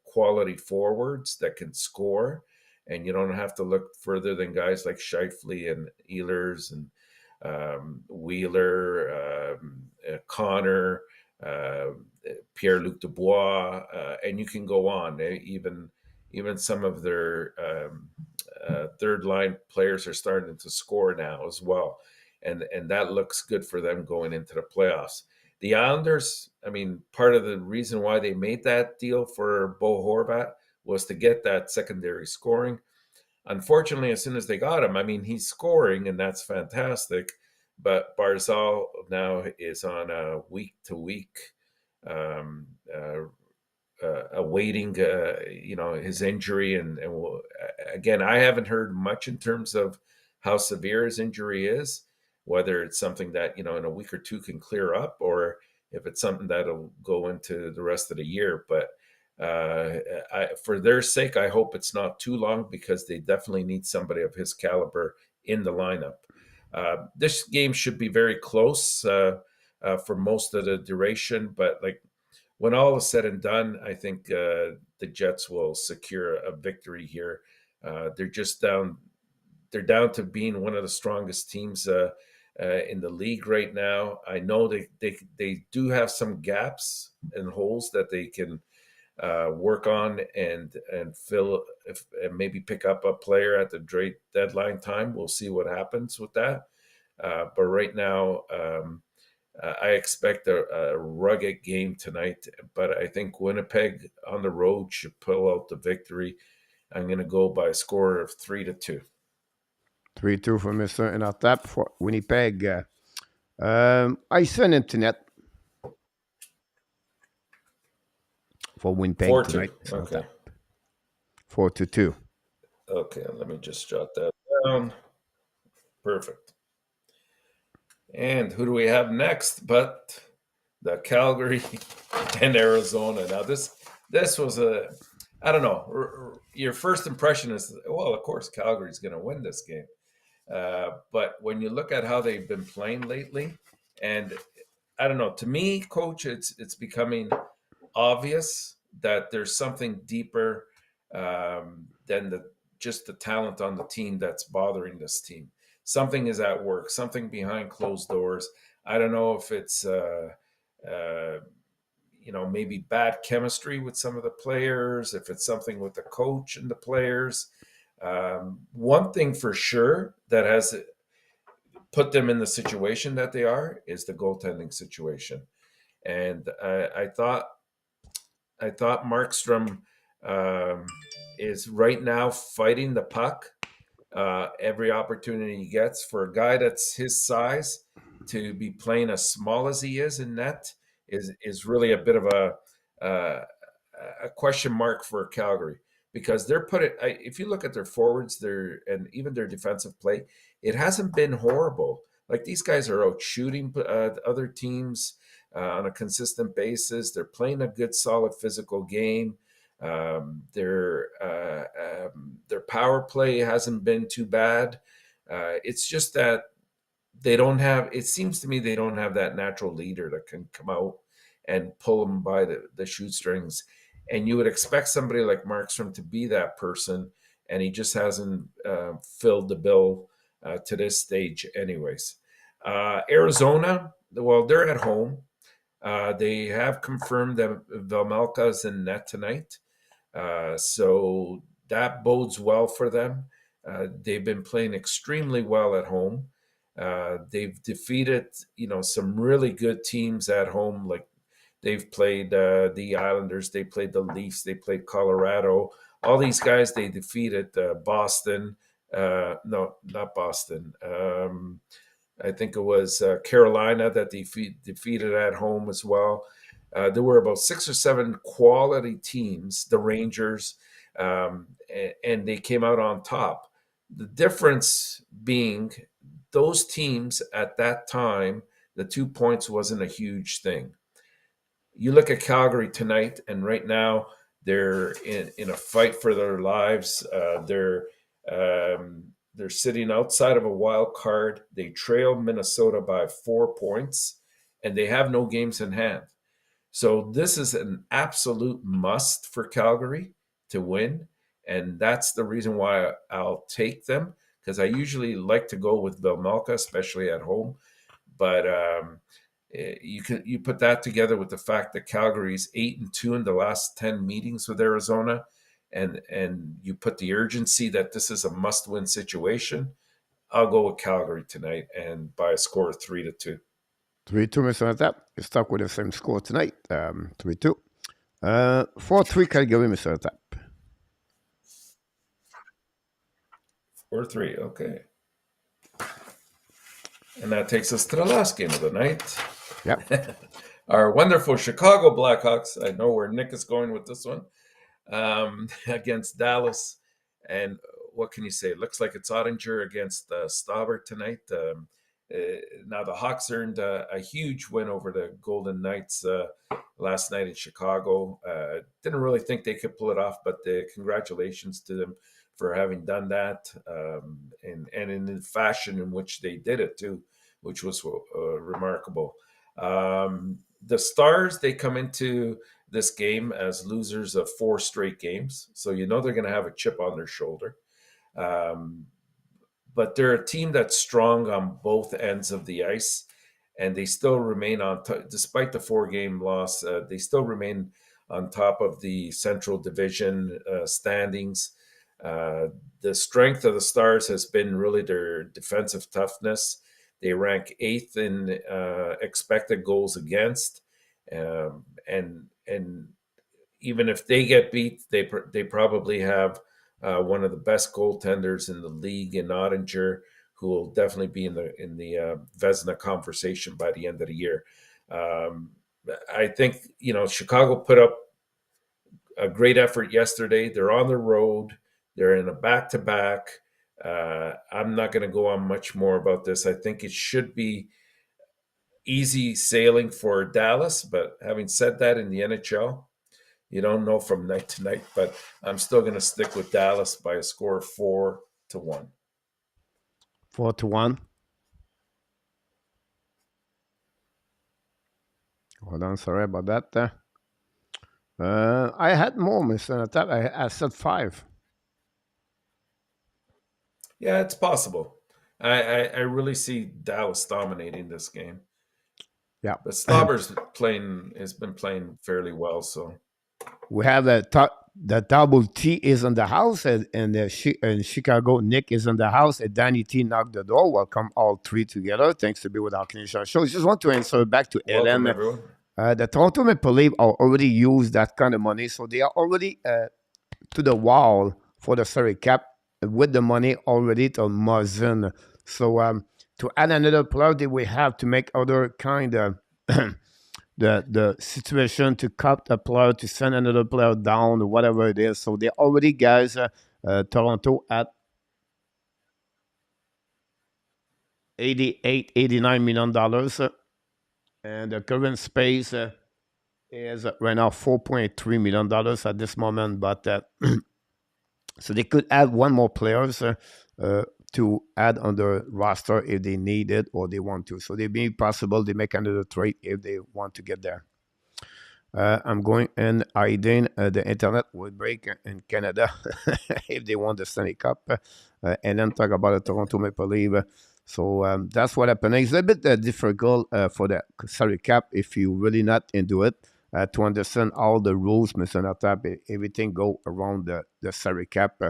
quality forwards that can score, and you don't have to look further than guys like Scheifele and Ehlers and Wheeler, Connor, Pierre-Luc Dubois, and you can go on. Even some of their third line players are starting to score now as well, and that looks good for them going into the playoffs. The Islanders, I mean, part of the reason why they made that deal for Bo Horvat was to get that secondary scoring. Unfortunately, as soon as they got him, I mean, he's scoring, and that's fantastic. But Barzal now is on a week-to-week um, uh, awaiting, his injury, and again, I haven't heard much in terms of how severe his injury is, whether it's something that in a week or two can clear up, or if it's something that'll go into the rest of the year. But for their sake, I hope it's not too long, because they definitely need somebody of his caliber in the lineup. This game should be very close for most of the duration, but like, when all is said and done, I think the Jets will secure a victory here. They're just down. They're down to being one of the strongest teams in the league right now. I know they do have some gaps and holes that they can work on and fill, and maybe pick up a player at the deadline time. We'll see what happens with that. But right now, I expect a rugged game tonight, but I think Winnipeg on the road should pull out the victory. I'm going to go by a score of 3-2. 3-2 for Mr. ENORTAP for Winnipeg. I send internet for Winnipeg 4-2. tonight. Okay. 4-2. Okay. Let me just jot that down. Perfect. And who do we have next but the Calgary and Arizona? Now this was I don't know. Your first impression is, well, of course Calgary's going to win this game. But when you look at how they've been playing lately, and I don't know, to me, coach, it's becoming obvious that there's something deeper than just the talent on the team that's bothering this team. Something is at work, something behind closed doors. I don't know if it's uh, maybe bad chemistry with some of the players, if it's something with the coach and the players. One thing for sure that has put them in the situation that they are is the goaltending situation. And I thought Markstrom is right now fighting the puck every opportunity he gets. For a guy that's his size to be playing as small as he is in net is really a bit of uh, a question mark for Calgary, because they're put it. If you look at their forwards, and even their defensive play, it hasn't been horrible. Like, these guys are out shooting other teams on a consistent basis. They're playing a good, solid physical game. Their power play hasn't been too bad. It's just that they don't have, it seems to me they don't have that natural leader that can come out and pull them by the shoestrings. And you would expect somebody like Markstrom to be that person, and he just hasn't filled the bill to this stage, anyways. Arizona, well, they're at home. They have confirmed that Velmelka is in net tonight. So that bodes well for them. They've been playing extremely well at home. They've defeated, some really good teams at home. Like they've played the Islanders, they played the Leafs, they played Colorado. All these guys they defeated. Boston, no, not Boston. I think it was Carolina that defeated at home as well. There were about 6 or 7 quality teams, the Rangers, and they came out on top. The difference being those teams at that time, the 2 points wasn't a huge thing. You look at Calgary tonight, and right now they're in a fight for their lives. They're sitting outside of a wild card. They trail Minnesota by 4 points, and they have no games in hand. So this is an absolute must for Calgary to win, and that's the reason why I'll take them, because I usually like to go with Velmalka, especially at home. But you put that together with the fact that Calgary's 8-2 in the last 10 meetings with Arizona, and you put the urgency that this is a must-win situation. I'll go with Calgary tonight and by a score of 3-2. 3-2, Mr. Tap. You stuck with the same score tonight. 3-2. 4-3 Calgary, Mr. Tap. 4-3, okay. And that takes us to the last game of the night. Yep. Our wonderful Chicago Blackhawks. I know where Nick is going with this one. Against Dallas. And what can you say? It looks like it's Ottinger against Stauber tonight. Now the Hawks earned a huge win over the Golden Knights last night in Chicago. Didn't really think they could pull it off, but congratulations to them for having done that, and in the fashion in which they did it too, which was remarkable. The Stars, they come into this game as losers of 4 straight games, so they're going to have a chip on their shoulder. But they're a team that's strong on both ends of the ice, and they still remain on top, despite the 4-game loss. They still remain on top of the Central Division standings. The strength of the Stars has been really their defensive toughness. They rank 8th in expected goals against, and even if they get beat, they probably have one of the best goaltenders in the league in Ottinger, who will definitely be in the Vezina conversation by the end of the year. I think Chicago put up a great effort yesterday. They're on the road. They're in a back-to-back. I'm not going to go on much more about this. I think it should be easy sailing for Dallas, but having said that, in the NHL, you don't know from night to night, but I'm still going to stick with Dallas by a score of 4-1. 4-1. Hold on, sorry about that. I had more, Mr. Tap. I said 5. Yeah, it's possible. I really see Dallas dominating this game. Yeah. But Slobber's has been playing fairly well, so We have the double T is in the house, and in Chicago, Nick is in the house, and Danny T knocked the door. Welcome all 3 together. Thanks to be with our Canadian show. Just want to answer back to welcome Ellen. everyone. The Toronto Maple Leafs are already used that kind of money, so they are already to the wall for the salary cap with the money already to Muzzin. So to add another player, they will have to make other kind of the situation to cut a player, to send another player down, or whatever it is. So they already, guys, Toronto at $88, $89 million. And the current space is right now $4.3 million at this moment. But so they could add one more player to add on the roster if they need it or they want to. So they may possible they make another trade if they want to get there. I'm going and hiding the internet will break in Canada if they want the Stanley Cup. And then talk about the Toronto Maple Leaf. So that's what happened. It's a bit difficult for the salary cap if you really not into it to understand all the rules, Mr. Natap. Everything go around the salary cap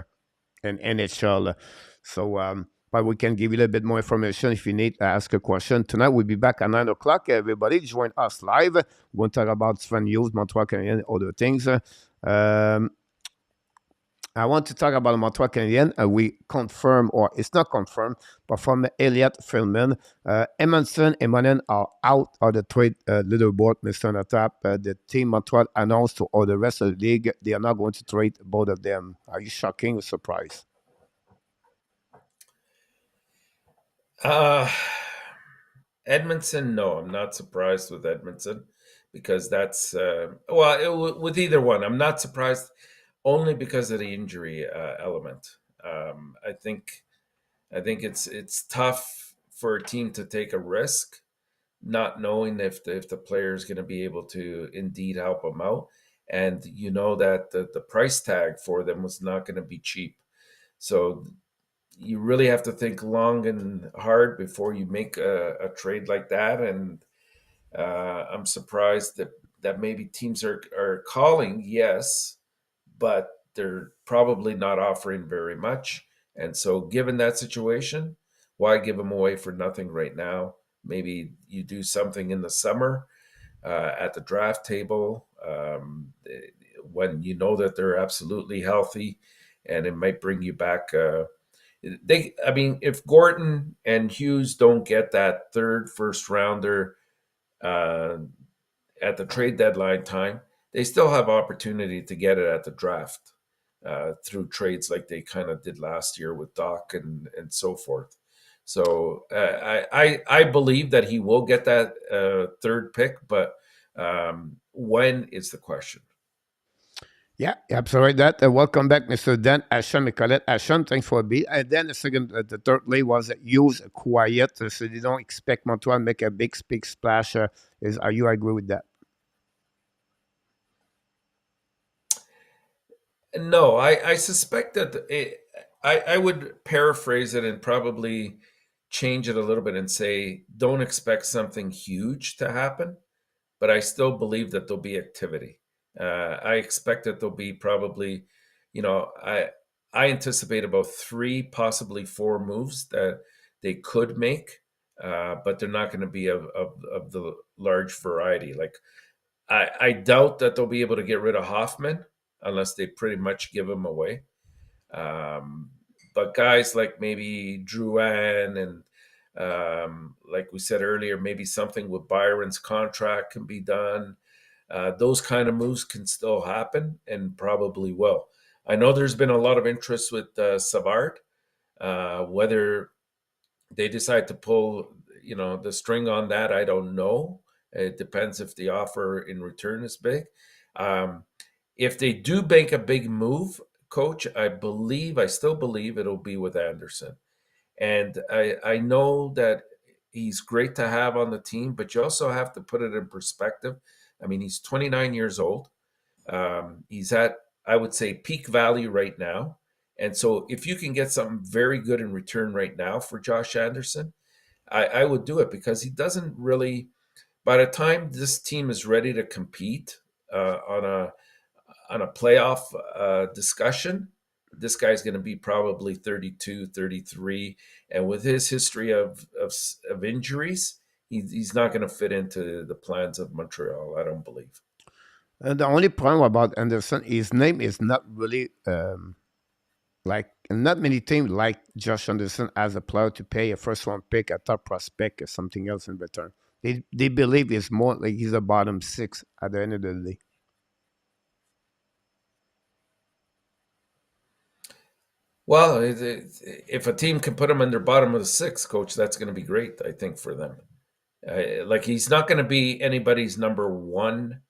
in NHL. So, but we can give you a little bit more information if you need to ask a question. Tonight we'll be back at 9 o'clock. Everybody join us live. We're going to talk about Sven Hughes, Montreal Canadiens, other things. I want to talk about Montreal Canadiens. We confirm, or it's not confirmed, but from Elliot Philman, Emerson and Monen are out of the trade leaderboard, Mr. Natap. The team Montreal announced to all the rest of the league they are not going to trade both of them. Are you shocking or surprised? Uh, Edmondson, no, I'm not surprised with Edmondson because that's with either one. I'm not surprised only because of the injury element. I think it's tough for a team to take a risk, not knowing if the player is going to be able to indeed help them out, and you know that the price tag for them was not going to be cheap. So you really have to think long and hard before you make a trade like that. And I'm surprised that maybe teams are calling, yes, but they're probably not offering very much. And so, given that situation, why give them away for nothing right now? Maybe you do something in the summer at the draft table when you know that they're absolutely healthy, and it might bring you back. I mean, if Gordon and Hughes don't get that third first rounder uh, at the trade deadline time, they still have opportunity to get it at the draft through trades like they kind of did last year with Doc and so forth. So I believe that he will get that third pick, but when is the question? Yeah, absolutely. That welcome back, Mr. Dan Ashon Nicolette Ashon. Thanks for being. And then the second, the third lay was use quiet, so they don't expect Montreal to make a big splash. Is are you agree with that? No, I suspect that I would paraphrase it and probably change it a little bit and say, don't expect something huge to happen, but I still believe that there'll be activity. I expect that there'll be probably, you know, I anticipate about three, possibly four moves that they could make, but they're not going to be of the large variety. Like I doubt that they'll be able to get rid of Hoffman unless they pretty much give him away. Um, but guys like maybe Drouin and like we said earlier, maybe something with Byron's contract can be done. Those kind of moves can still happen and probably will. I know there's been a lot of interest with Savard. Whether they decide to pull, the string on that, I don't know. It depends if the offer in return is big. Um, if they do make a big move, coach, I still believe it'll be with Anderson. And I know that he's great to have on the team, but you also have to put it in perspective. I mean, he's 29 years old. He's at, I would say, peak value right now. And so if you can get something very good in return right now for Josh Anderson, I would do it because he doesn't really, by the time this team is ready to compete on a playoff discussion, this guy's going to be probably 32, 33. And with his history of injuries, he's not going to fit into the plans of Montreal, I don't believe. The only problem about Anderson, his name is not really like not many teams like Josh Anderson as a player to pay a first round pick, a top prospect, or something else in return. They believe it's more like he's a bottom six at the end of the day. Well, if a team can put him in their bottom of the sixth, coach, that's going to be great, I think, for them. Like he's not going to be anybody's number one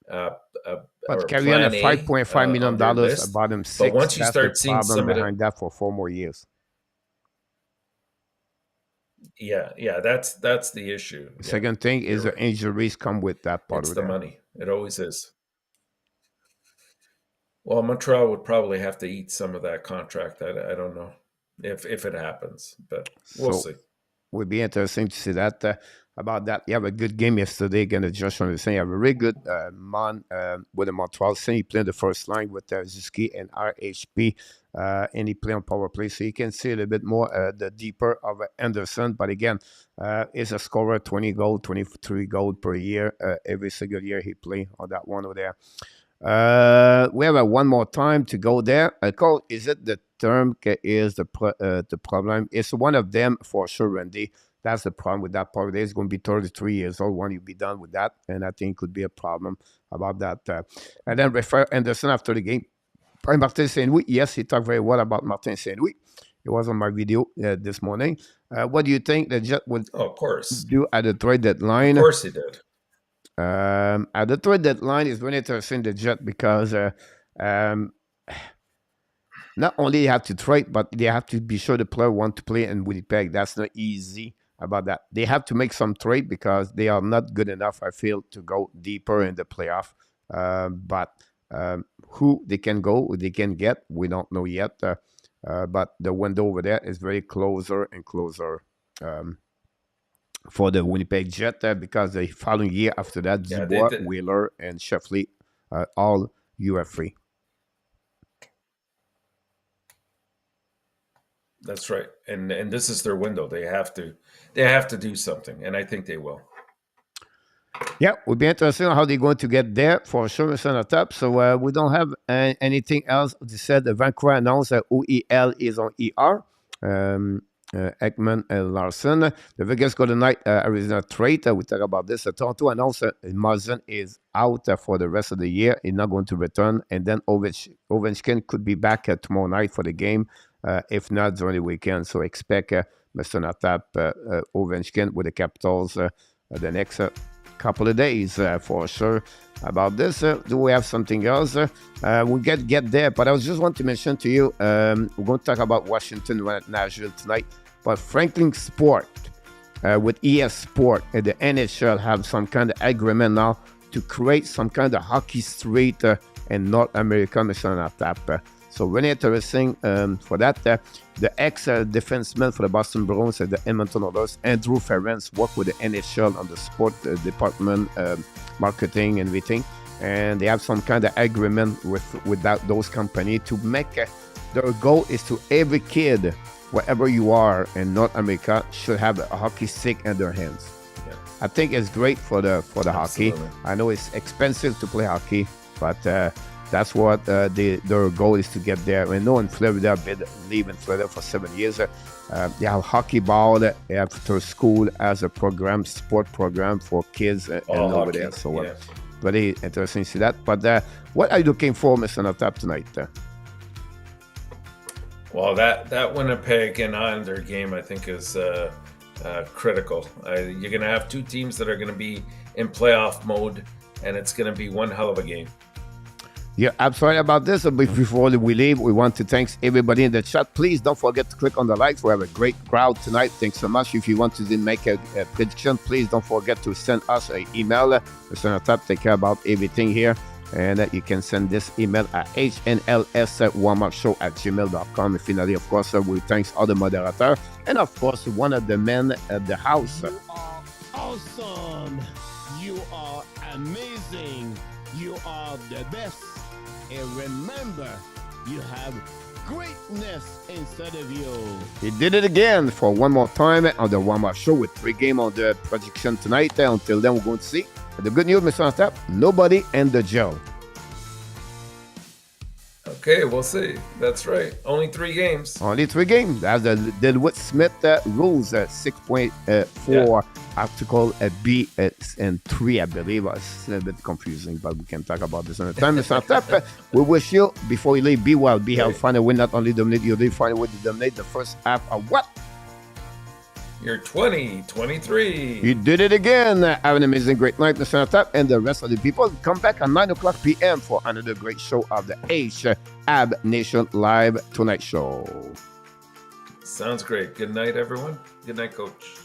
uh, uh, But or carry on a plan five A point five million on their dollars list. bottom But six, once you that's the start seeing problem some of the behind that for 4 more years. Yeah, that's the issue. Yeah, Second thing you're is the right. injuries come with that part It's of the there. money. It always is. Well, Montreal would probably have to eat some of that contract. I don't know if it happens, but we'll So see. would be interesting to see that about that. You have a good game yesterday against Josh on the same. You have a really good man with the Montreal. Saying he played the first line with Zuski and RHP, and he played on power play, so you can see a little bit more the deeper of Anderson. But again, he's a scorer, 20 goal, 23 goal per year. Every single year he play on that one over there. We have one more time to go there. Cole, is it the term is the problem? It's one of them for sure, Randy. That's the problem with that part. It's going to be 33 years old when you be done with that, and I think could be a problem about that. And then refer Anderson after the game. Martin Saint Louis, yes, he talked very well about Martin Saint Louis. It was on my video this morning. What do you think the Jet would Oh, of course, do at the trade of deadline? course he did. At the trade deadline is very interesting, the Jet, because um, not only you have to trade, but they have to be sure the player want to play in Winnipeg. That's not easy about that. They have to make some trade because they are not good enough, I feel, to go deeper in the playoff. But who they can go, who they can get, we don't know yet. But the window over there is very closer and closer. For the Winnipeg Jet because the following year after that, Yeah, they Dubois, did. Wheeler, and Sheffley all UF3. That's right. And this is their window. They have to do something, and I think they will. Yeah, would be interesting how they're going to get there for sure, Mr. ENORTAP. So we don't have anything else. They said Vancouver announced that OEL is on ER. Ekman and Larson. The Vegas Golden Knight Arizona trade. We talk about this. Toronto announced that Marzin is out for the rest of the year. He's not going to return. And then Ovechkin could be back tomorrow night for the game, if not during the weekend. So expect Mr. ENORTAP Ovechkin with the Capitals the next couple of days for sure. About this, do we have something else? We'll get there, but I was just want to mention to you, we're going to talk about Washington at Nashville tonight, but Franklin Sport with ES Sport and the NHL have some kind of agreement now to create some kind of hockey street in North America, Mr. ENORTAP. So really interesting for that. The ex-defenseman for the Boston Bruins and the Edmonton Oilers, Andrew Ferentz, worked with the NHL on the sport department, marketing and everything. And they have some kind of agreement with those companies to make their goal is to every kid, wherever you are in North America, should have a hockey stick in their hands. Yeah. I think it's great for the hockey. Absolutely. I know it's expensive to play hockey, but that's what their goal is to get there. I know in Florida, I've been living in Florida for 7 years. They have hockey ball. They have their school as a program, sport program for kids and over hockey, there. So yeah. very interesting to see that. But what are you looking for, Mr. ENORTAP, tonight? Well, that Winnipeg and Islander game, I think, is critical. You're going to have two teams that are going to be in playoff mode, and it's going to be one hell of a game. Yeah, absolutely about this. But before we leave, we want to thank everybody in the chat. Please don't forget to click on the likes. We have a great crowd tonight. Thanks so much. If you want to make a prediction, please don't forget to send us an email. Mr. ENORTAP take care about everything here. And you can send this email at hnls@warmupshow@gmail.com. And finally, of course, we thanks all the moderators. And of course, one of the men at the house. You are awesome. You are amazing. You are the best. And remember, you have greatness inside of you. He did it again for one more time on the Warm Up Show with 3 games on the projection tonight. Until then, we're going to see. The good news, Mr. ENORTAP, nobody in the jail. Okay, we'll see. That's right. Only 3 games. Only 3 games. That's the Deloitte Smith rules, 6.4 Article B and 3, I believe. It's a bit confusing, but we can talk about this another time. Mr. ENORTAP, we wish you, before you leave, be well, be healthy, find a way not only dominate your day, find a way to dominate the first half of what? You're 2023. You did it again. Have an amazing, great night, Mr. ENORTAP, and the rest of the people. Come back at 9 o'clock p.m. for another great show of the Ab Nation Live Tonight Show. Sounds great. Good night, everyone. Good night, Coach.